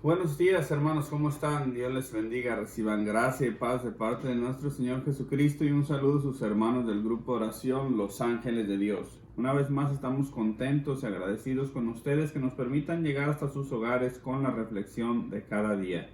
Buenos días, hermanos, ¿cómo están? Dios les bendiga, reciban gracia y paz de parte de nuestro Señor Jesucristo y un saludo a sus hermanos del grupo de oración Los Ángeles de Dios. Una vez más estamos contentos y agradecidos con ustedes que nos permitan llegar hasta sus hogares con la reflexión de cada día.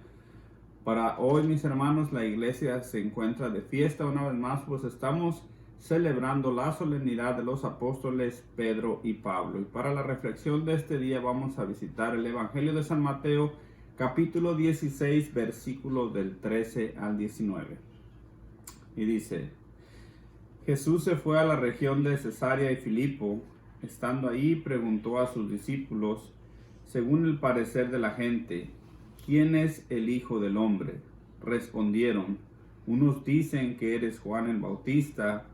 Para hoy, mis hermanos, la iglesia se encuentra de fiesta una vez más, pues estamos celebrando la solemnidad de los apóstoles Pedro y Pablo. Y para la reflexión de este día vamos a visitar el Evangelio de San Mateo, capítulo 16, versículos del 13 al 19. Y dice: Jesús se fue a la región de Cesarea y Filipo. Estando ahí, preguntó a sus discípulos, según el parecer de la gente, ¿quién es el Hijo del Hombre? Respondieron: unos dicen que eres Juan el Bautista,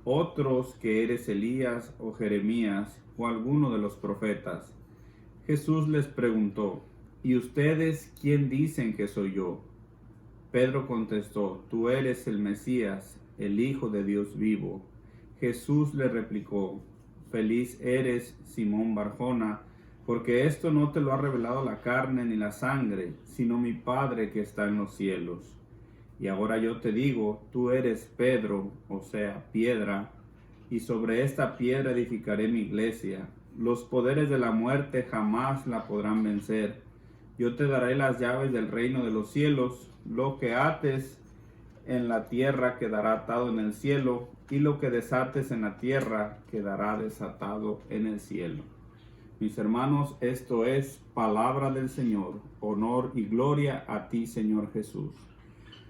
otros que eres Elías o Jeremías o alguno de los profetas. Jesús les preguntó: ¿y ustedes quién dicen que soy yo? Pedro contestó: tú eres el Mesías, el Hijo de Dios vivo. Jesús le replicó: feliz eres, Simón Barjona, porque esto no te lo ha revelado la carne ni la sangre, sino mi Padre que está en los cielos. Y ahora yo te digo, tú eres Pedro, o sea, piedra, y sobre esta piedra edificaré mi iglesia. Los poderes de la muerte jamás la podrán vencer. Yo te daré las llaves del reino de los cielos. Lo que ates en la tierra quedará atado en el cielo, y lo que desates en la tierra quedará desatado en el cielo. Mis hermanos, esto es palabra del Señor. Honor y gloria a ti, Señor Jesús.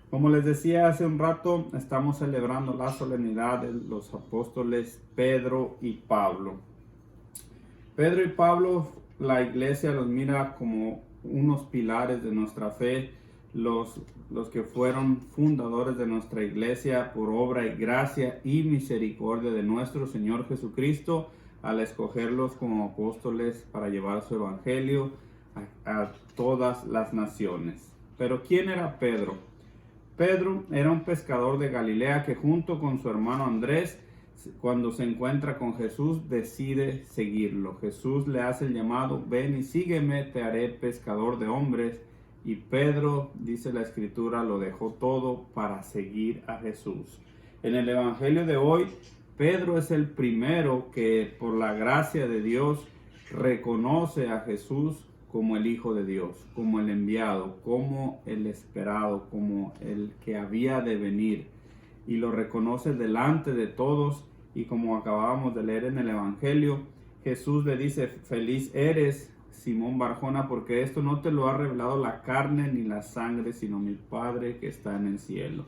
Como les decía hace un rato, estamos celebrando la solemnidad de los apóstoles Pedro y Pablo. Pedro y Pablo, la iglesia los mira como unos pilares de nuestra fe, los que fueron fundadores de nuestra iglesia por obra y gracia y misericordia de nuestro Señor Jesucristo, al escogerlos como apóstoles para llevar su evangelio a todas las naciones. Pero ¿quién era Pedro? Pedro era un pescador de Galilea que junto con su hermano Andrés, cuando se encuentra con Jesús, decide seguirlo. Jesús le hace el llamado: ven y sígueme, te haré pescador de hombres. Y Pedro, dice la Escritura, lo dejó todo para seguir a Jesús. En el Evangelio de hoy, Pedro es el primero que, por la gracia de Dios, reconoce a Jesús como el Hijo de Dios, como el enviado, como el esperado, como el que había de venir. Y lo reconoce delante de todos, y como acabábamos de leer en el Evangelio, Jesús le dice: feliz eres, Simón Barjona, porque esto no te lo ha revelado la carne ni la sangre, sino mi Padre que está en el cielo.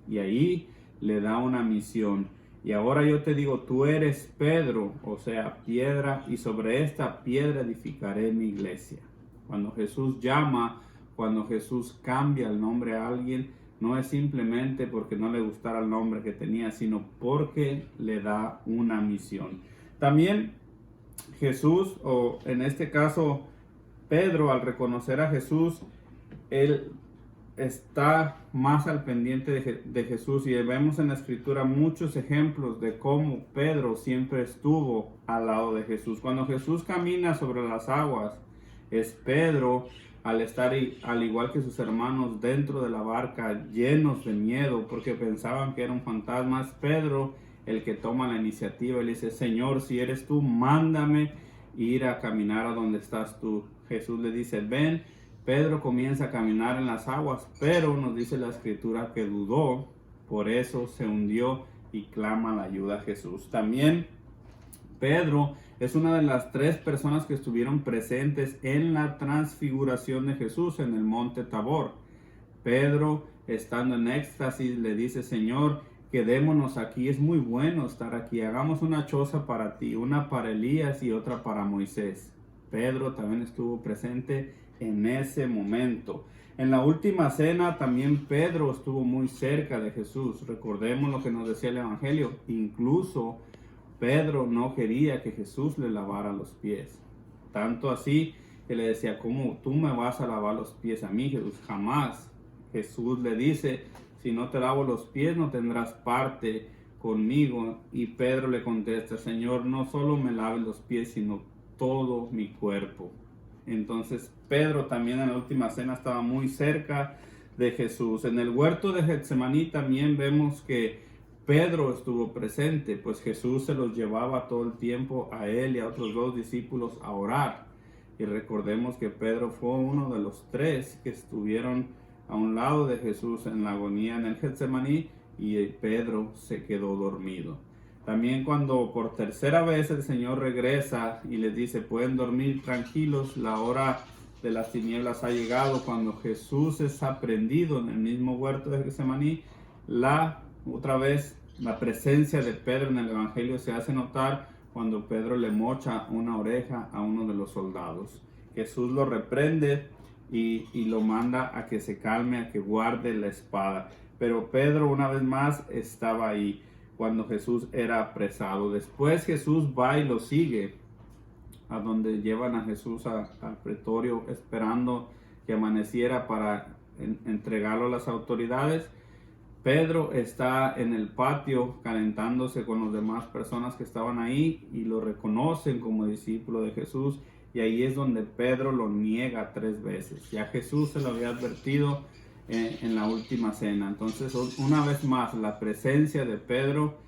Y ahí le da una misión. Y ahora yo te digo, tú eres Pedro, o sea, piedra, y sobre esta piedra edificaré mi iglesia. Cuando Jesús llama, cuando Jesús cambia el nombre a alguien, no es simplemente porque no le gustara el nombre que tenía, sino porque le da una misión. También Jesús, o en este caso Pedro, al reconocer a Jesús, él está más al pendiente de Jesús, y vemos en la Escritura muchos ejemplos de cómo Pedro siempre estuvo al lado de Jesús. Cuando Jesús camina sobre las aguas, es Pedro, al estar al igual que sus hermanos dentro de la barca, llenos de miedo porque pensaban que era un fantasma, es Pedro el que toma la iniciativa y le dice: Señor, si eres tú, mándame ir a caminar a donde estás tú. Jesús le dice: ven. Pedro comienza a caminar en las aguas, pero nos dice la Escritura que dudó, por eso se hundió y clama la ayuda a Jesús. También Pedro es una de las 3 personas que estuvieron presentes en la transfiguración de Jesús en el monte Tabor. Pedro, estando en éxtasis, le dice: Señor, quedémonos aquí, es muy bueno estar aquí, hagamos una choza para ti, una para Elías y otra para Moisés. Pedro también estuvo presente en ese momento. En la última cena también Pedro estuvo muy cerca de Jesús. Recordemos lo que nos decía el Evangelio. Incluso Pedro no quería que Jesús le lavara los pies. Tanto así que le decía: ¿cómo tú me vas a lavar los pies a mí, Jesús? Jamás. Jesús le dice: si no te lavo los pies, no tendrás parte conmigo. Y Pedro le contesta: Señor, no solo me laves los pies, sino todo mi cuerpo. Entonces Pedro también en la última cena estaba muy cerca de Jesús. En el huerto de Getsemaní también vemos que Pedro estuvo presente, pues Jesús se los llevaba todo el tiempo a él y a otros 2 discípulos a orar. Y recordemos que Pedro fue uno de los 3 que estuvieron a un lado de Jesús en la agonía en el Getsemaní, y Pedro se quedó dormido. También cuando por tercera vez el Señor regresa y les dice, pueden dormir tranquilos, la hora de las tinieblas ha llegado, cuando Jesús es aprendido en el mismo huerto de Getsemaní, otra vez la presencia de Pedro en el Evangelio se hace notar cuando Pedro le mocha una oreja a uno de los soldados. Jesús lo reprende y lo manda a que se calme, a que guarde la espada. Pero Pedro una vez más estaba ahí cuando Jesús era apresado. Después Jesús va y lo sigue a donde llevan a Jesús al pretorio, esperando que amaneciera para entregarlo a las autoridades. Pedro está en el patio calentándose con las demás personas que estaban ahí y lo reconocen como discípulo de Jesús, y ahí es donde Pedro lo niega 3 veces. Ya Jesús se lo había advertido en la última cena. Entonces una vez más la presencia de Pedro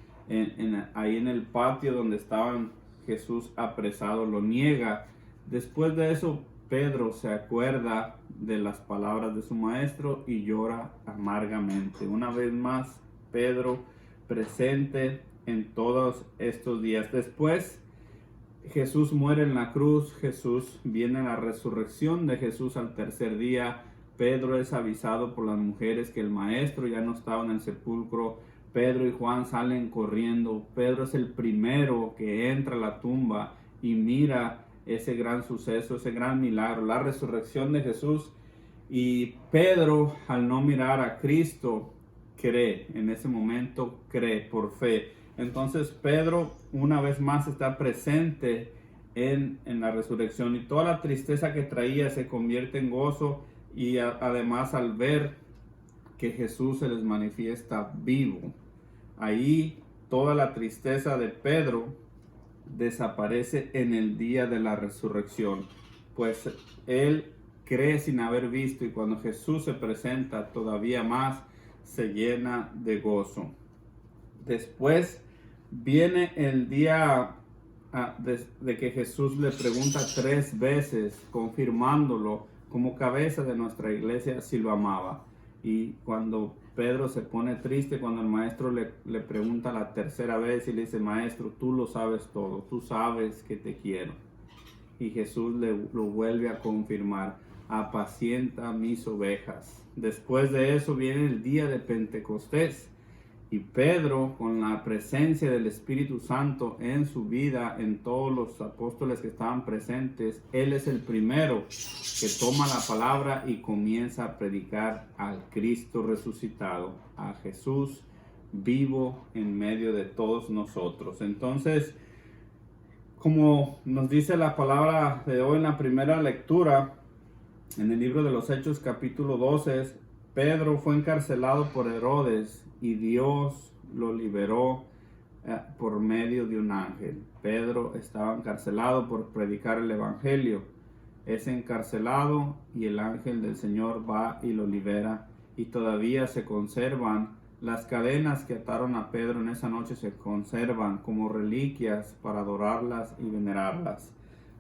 ahí en el patio donde estaban Jesús apresado lo niega. Después de eso Pedro se acuerda de las palabras de su maestro y llora amargamente. Una vez más Pedro presente en todos estos días. Después Jesús muere en la cruz, Jesús viene a la resurrección de Jesús al tercer día. Pedro es avisado por las mujeres que el maestro ya no estaba en el sepulcro. Pedro y Juan salen corriendo. Pedro es el primero que entra a la tumba y mira ese gran suceso, ese gran milagro, la resurrección de Jesús. Y Pedro, al no mirar a Cristo, cree, en ese momento cree por fe. Entonces Pedro una vez más está presente en la resurrección, y toda la tristeza que traía se convierte en gozo, y además al ver que Jesús se les manifiesta vivo, ahí toda la tristeza de Pedro desaparece en el día de la resurrección, pues él cree sin haber visto, y cuando Jesús se presenta todavía más se llena de gozo. Después viene el día de que Jesús le pregunta 3 veces, confirmándolo como cabeza de nuestra iglesia, si lo amaba. Y cuando Pedro se pone triste, cuando el maestro le pregunta la tercera vez y le dice, maestro, tú lo sabes todo, tú sabes que te quiero. Y Jesús lo vuelve a confirmar, apacienta mis ovejas. Después de eso viene el día de Pentecostés, y Pedro, con la presencia del Espíritu Santo en su vida, en todos los apóstoles que estaban presentes, él es el primero que toma la palabra y comienza a predicar al Cristo resucitado, a Jesús vivo en medio de todos nosotros. Entonces, como nos dice la palabra de hoy en la primera lectura, en el libro de los Hechos capítulo 12, Pedro fue encarcelado por Herodes y Dios lo liberó por medio de un ángel. Pedro estaba encarcelado por predicar el evangelio. Es encarcelado y el ángel del Señor va y lo libera, y todavía se conservan las cadenas que ataron a Pedro en esa noche, se conservan como reliquias para adorarlas y venerarlas.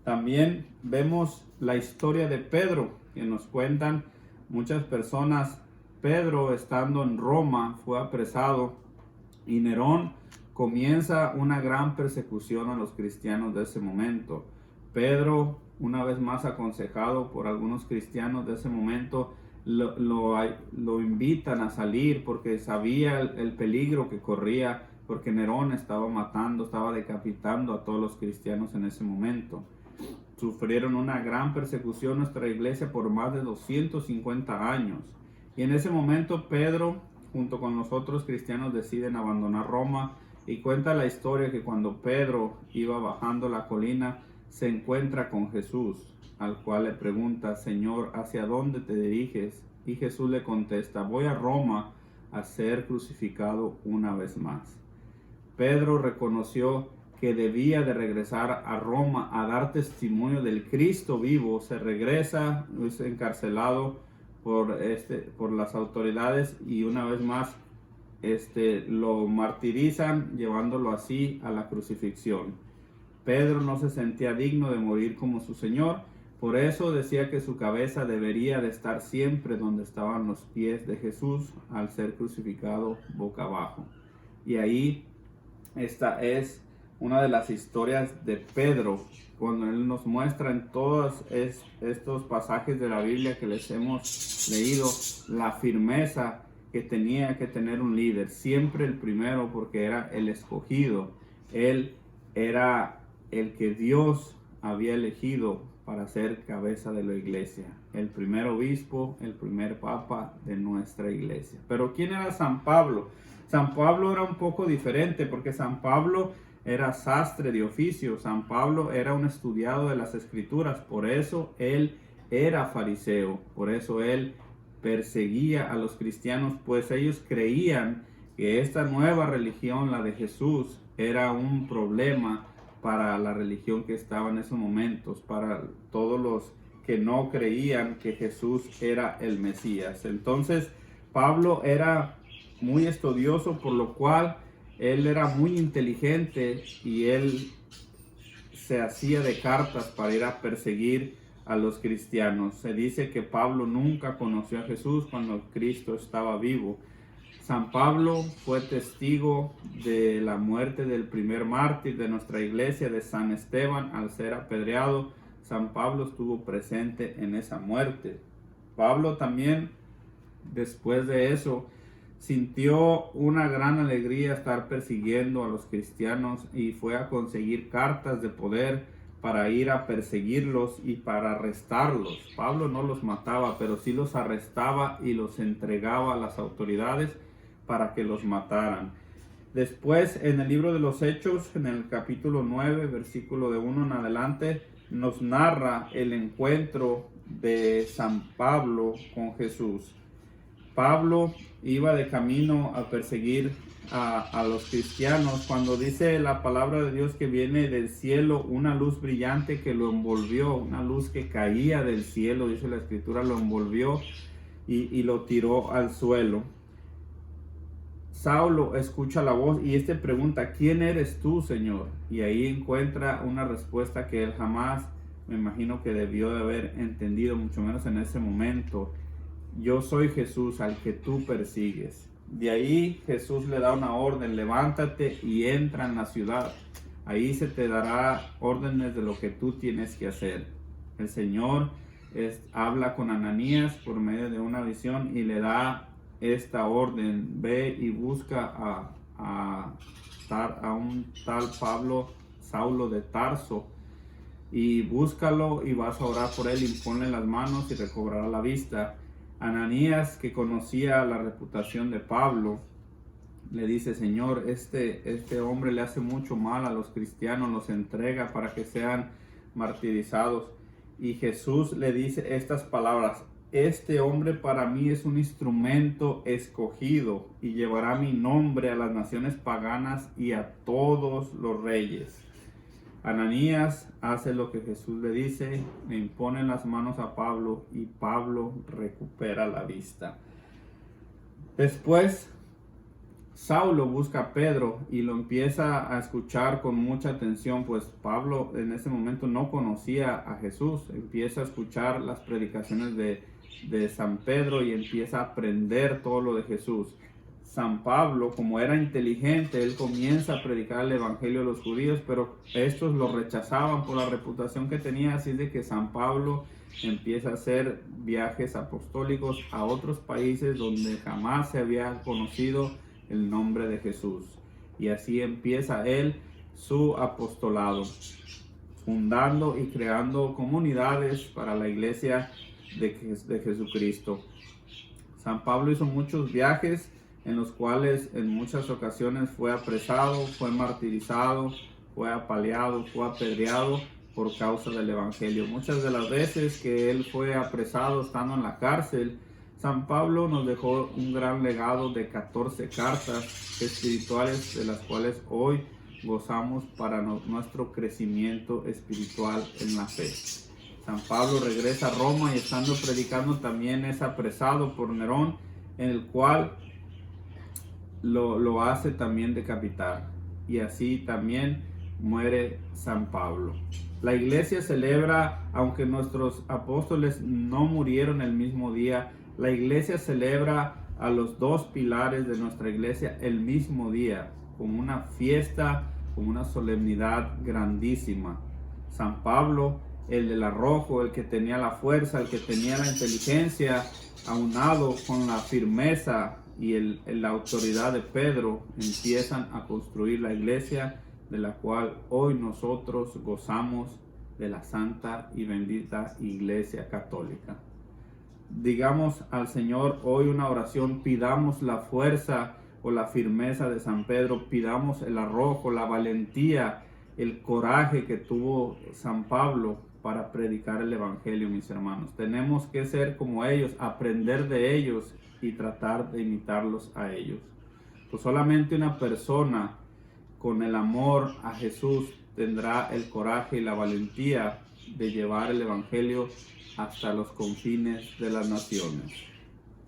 También vemos la historia de Pedro, que nos cuentan muchas personas. Pedro, estando en Roma, fue apresado, y Nerón comienza una gran persecución a los cristianos de ese momento. Pedro, una vez más aconsejado por algunos cristianos de ese momento, lo invitan a salir porque sabía el peligro que corría, porque Nerón estaba matando, estaba decapitando a todos los cristianos en ese momento. Sufrieron una gran persecución nuestra iglesia por más de 250 años. Y en ese momento Pedro, junto con los otros cristianos, deciden abandonar Roma, y cuenta la historia que cuando Pedro iba bajando la colina, se encuentra con Jesús, al cual le pregunta, Señor, ¿hacia dónde te diriges? Y Jesús le contesta, voy a Roma a ser crucificado una vez más. Pedro reconoció que debía de regresar a Roma a dar testimonio del Cristo vivo, se regresa, es encarcelado por las autoridades y una vez más lo martirizan, llevándolo así a la crucifixión. Pedro no se sentía digno de morir como su Señor, por eso decía que su cabeza debería de estar siempre donde estaban los pies de Jesús al ser crucificado boca abajo. Y ahí esta es una de las historias de Pedro, cuando él nos muestra en todos estos pasajes de la Biblia que les hemos leído, la firmeza que tenía que tener un líder, siempre el primero, porque era el escogido. Él era el que Dios había elegido para ser cabeza de la iglesia, el primer obispo, el primer papa de nuestra iglesia. Pero ¿quién era San Pablo? San Pablo era un poco diferente, porque San Pablo era sastre de oficio. San Pablo era un estudiado de las escrituras, por eso él era fariseo, por eso él perseguía a los cristianos, pues ellos creían que esta nueva religión, la de Jesús, era un problema para la religión que estaba en esos momentos, para todos los que no creían que Jesús era el Mesías. Entonces Pablo era muy estudioso, por lo cual él era muy inteligente y él se hacía de cartas para ir a perseguir a los cristianos. Se dice que Pablo nunca conoció a Jesús cuando Cristo estaba vivo. San Pablo fue testigo de la muerte del primer mártir de nuestra iglesia, de San Esteban, al ser apedreado. San Pablo estuvo presente en esa muerte. Pablo también, después de eso, sintió una gran alegría estar persiguiendo a los cristianos y fue a conseguir cartas de poder para ir a perseguirlos y para arrestarlos. Pablo no los mataba, pero sí los arrestaba y los entregaba a las autoridades para que los mataran. Después, en el libro de los Hechos, en el capítulo 9, versículo de 1 en adelante, nos narra el encuentro de San Pablo con Jesús. Pablo iba de camino a perseguir a los cristianos cuando dice la palabra de Dios que viene del cielo una luz brillante que lo envolvió, una luz que caía del cielo, dice la escritura, lo envolvió y lo tiró al suelo. Saulo escucha la voz y pregunta: ¿quién eres tú, Señor? Y ahí encuentra una respuesta que él jamás, me imagino que debió de haber entendido, mucho menos en ese momento. Yo soy Jesús al que tú persigues. De ahí Jesús le da una orden: levántate y entra en la ciudad. Ahí se te dará órdenes de lo que tú tienes que hacer. El Señor habla con Ananías por medio de una visión y le da esta orden: ve y busca a un tal Pablo, Saulo de Tarso, y búscalo y vas a orar por él, imponle las manos y recobrará la vista. Ananías, que conocía la reputación de Pablo, le dice: Señor, este hombre le hace mucho mal a los cristianos, los entrega para que sean martirizados. Y Jesús le dice estas palabras: este hombre para mí es un instrumento escogido y llevará mi nombre a las naciones paganas y a todos los reyes. Ananías hace lo que Jesús le dice, le impone las manos a Pablo y Pablo recupera la vista. Después, Saulo busca a Pedro y lo empieza a escuchar con mucha atención, pues Pablo en ese momento no conocía a Jesús. Empieza a escuchar las predicaciones de San Pedro y empieza a aprender todo lo de Jesús. San Pablo, como era inteligente, él comienza a predicar el evangelio a los judíos, pero estos lo rechazaban por la reputación que tenía, así de que San Pablo empieza a hacer viajes apostólicos a otros países donde jamás se había conocido el nombre de Jesús. Y así empieza él su apostolado, fundando y creando comunidades para la iglesia de Jesucristo. San Pablo hizo muchos viajes en los cuales en muchas ocasiones fue apresado, fue martirizado, fue apaleado, fue apedreado por causa del evangelio. Muchas de las veces que él fue apresado estando en la cárcel, San Pablo nos dejó un gran legado de 14 cartas espirituales, de las cuales hoy gozamos para nuestro crecimiento espiritual en la fe. San Pablo regresa a Roma y estando predicando también es apresado por Nerón, en el cual lo hace también decapitar. Y así también muere San Pablo. La iglesia celebra, aunque nuestros apóstoles no murieron el mismo día, la iglesia celebra a los dos pilares de nuestra iglesia el mismo día, como una fiesta, como una solemnidad grandísima. San Pablo, el del arrojo, el que tenía la fuerza, el que tenía la inteligencia, aunado con la firmeza y la autoridad de Pedro, empiezan a construir la iglesia, de la cual hoy nosotros gozamos, de la santa y bendita Iglesia Católica. Digamos al Señor hoy una oración, pidamos la fuerza o la firmeza de San Pedro, pidamos el arrojo, la valentía, el coraje que tuvo San Pablo para predicar el Evangelio, mis hermanos. Tenemos que ser como ellos, aprender de ellos y tratar de imitarlos a ellos. Pues solamente una persona con el amor a Jesús tendrá el coraje y la valentía de llevar el Evangelio hasta los confines de las naciones.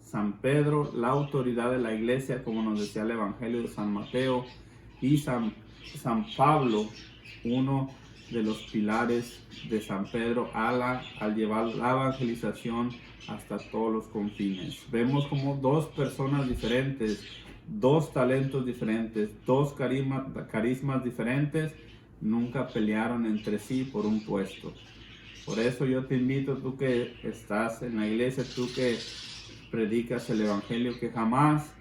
San Pedro, la autoridad de la iglesia, como nos decía el Evangelio de San Mateo, y San Pablo, uno de los pilares de San Pedro al llevar la evangelización hasta todos los confines. Vemos como dos personas diferentes, dos talentos diferentes, dos carismas diferentes, nunca pelearon entre sí por un puesto. Por eso yo te invito, tú que estás en la iglesia, tú que predicas el Evangelio, que jamás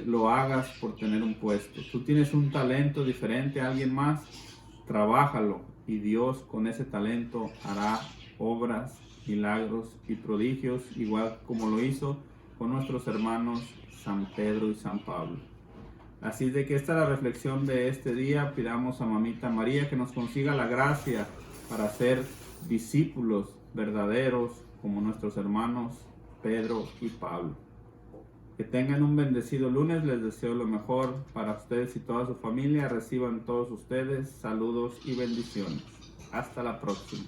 lo hagas por tener un puesto. Tú tienes un talento diferente a alguien más, trabájalo y Dios con ese talento hará obras, milagros y prodigios, igual como lo hizo con nuestros hermanos San Pedro y San Pablo. Así de que esta es la reflexión de este día. Pidamos a Mamita María que nos consiga la gracia para ser discípulos verdaderos como nuestros hermanos Pedro y Pablo. Que tengan un bendecido lunes, les deseo lo mejor para ustedes y toda su familia. Reciban todos ustedes saludos y bendiciones. Hasta la próxima.